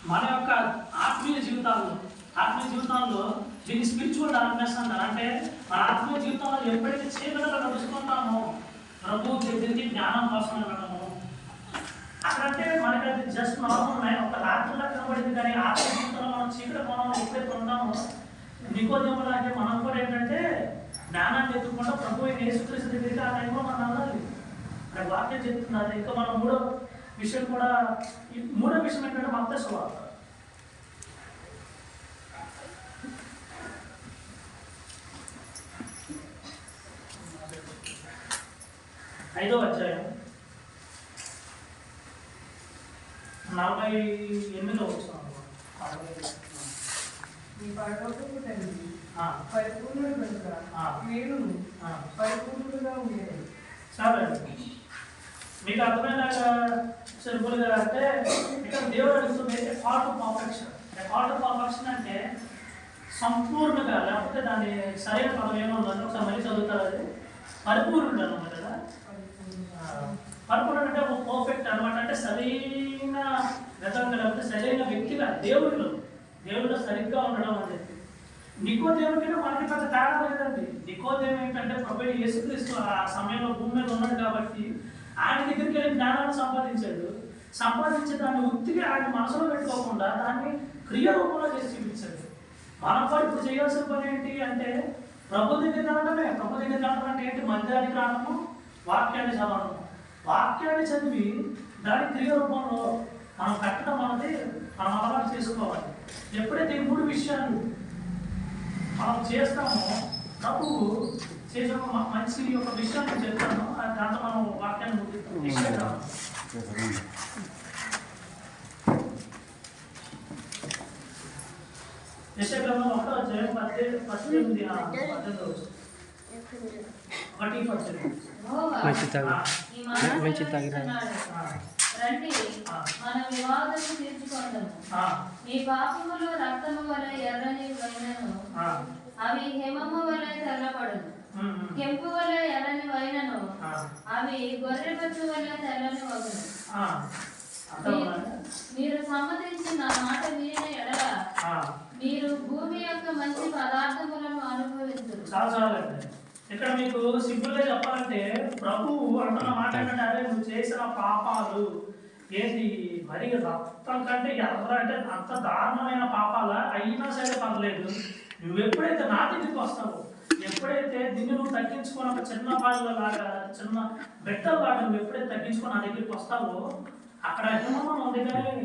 మన యొక్క ఆత్మీయ జీవితాల్లో దీన్ని స్పిరిచువల్ డార్క్నెస్ అంటారు. అంటే మన ఆత్మీయ జీవితంలో ఎప్పుడైతే చీకటిలో నడుచుకుంటామో ప్రభు చెప్పింది జ్ఞానం కోసం వెళ్ళడము, అక్కడంటే మనకి అది జస్ట్ నార్మల్ ఒక రాత్రిలో కనబడింది. కానీ ఆత్మీయ జీవితంలో మనం చీకటి కోణంలో ఎప్పుడైతే ఉంటామో నికోదేములా అంటే మనం కూడా ఏంటంటే జ్ఞానాన్ని ఎత్తుకుంటా ప్రభు యేసుక్రీస్తు దగ్గరికి ఆ టైంలో మనం వెళ్ళాలి. అక్కడ వాక్యం చెప్తున్నారు. ఇంకా మనం మూడో విషయం ఏంటంటే మత్తయి సువార్త 5వ అధ్యాయం 48వ వచనం. మీకు అర్థమైనాక సింపుల్గా అంటే ఇక్కడ దేవుడు అడుగుతుంది heart of perfection. Heart of perfection అంటే సంపూర్ణంగా, లేకపోతే దాని సరైన పదం ఏముందని ఒకసారి మళ్ళీ చదువుతారు. అది పరిపూర్ణుడు అనమాట కదా. పరిపూర్ణుడు అంటే ఒక పర్ఫెక్ట్ అనమాట. అంటే సరైన విధంగా, లేకపోతే సరైన వ్యక్తిగా దేవుడిలో సరిగ్గా ఉండడం అని చెప్పి. నికోదేముకైనా మనకి పెద్ద తేడా లేదండి. నికోదేము ఏంటంటే ప్రభు యేసుక్రీస్తు ఆ సమయంలో భూమి మీద ఉన్నాడు కాబట్టి ఆయన దగ్గరికి వెళ్ళి జ్ఞానాన్ని సంపాదించి దాన్ని ఉత్తిగా ఆయన మనసులో పెట్టుకోకుండా దాన్ని క్రియ రూపంలో చేసి చూపించాడు. మనం కూడా ఇప్పుడు చేయాల్సిన పని ఏంటి అంటే ప్రభు దగ్గరికి రావడమే. ప్రభు దగ్గరికి రావడం అంటే ఏంటి? మందిరానికి రావడము, వాక్యాన్ని చదవడము. వాక్యాన్ని చదివి దాని క్రియ రూపంలో మనం కట్టడం అనేది మనం అలవాటు చేసుకోవాలి. ఎప్పుడైతే ఈ 3 విషయాలు మనం చేస్తామో ప్రభువు చేసే ఒక మంచి ఒక విషయాన్ని చెప్తాను. దాంతో మనం వాక్యాన్ని ముగిస్తాం. యెషయా 1వ అధ్యాయం 18 రండి, మన వివాదము తీర్చుకొందాము. మీ పాపములు రక్తము వలె ఎర్రని వైనను అవి హేమము వలె తెల్లబడును. కెంపు వలె ఎర్రని వైనను అవి గొర్రెపచ్చు వలె తెల్లని వగును. మీరు సమ్మతించి నా మాట వినిన ఎడల మీరు భూమి యొక్క మంచి పదార్థములను అనుభవించురు. ఇక్కడ మీకు సింపుల్ గా చెప్పాలంటే ప్రభువు అంటున్న మాట ఏంటంటే, అదే నువ్వు చేసిన పాపాలు ఏంటి మరి రక్తం కంటే ఎర్ర అంటే అంత దారుణమైన పాపాలా అయినా సరే పర్లేదు, నువ్వు ఎప్పుడైతే నా దగ్గరికి వస్తావో, ఎప్పుడైతే దీన్ని నువ్వు తగ్గించుకొని ఒక చిన్న పాలలాగా చిన్న బెట్టలాగా నువ్వు ఎప్పుడైతే తగ్గించుకొని నా దగ్గరికి వస్తావో అక్కడ ఉంది. కానీ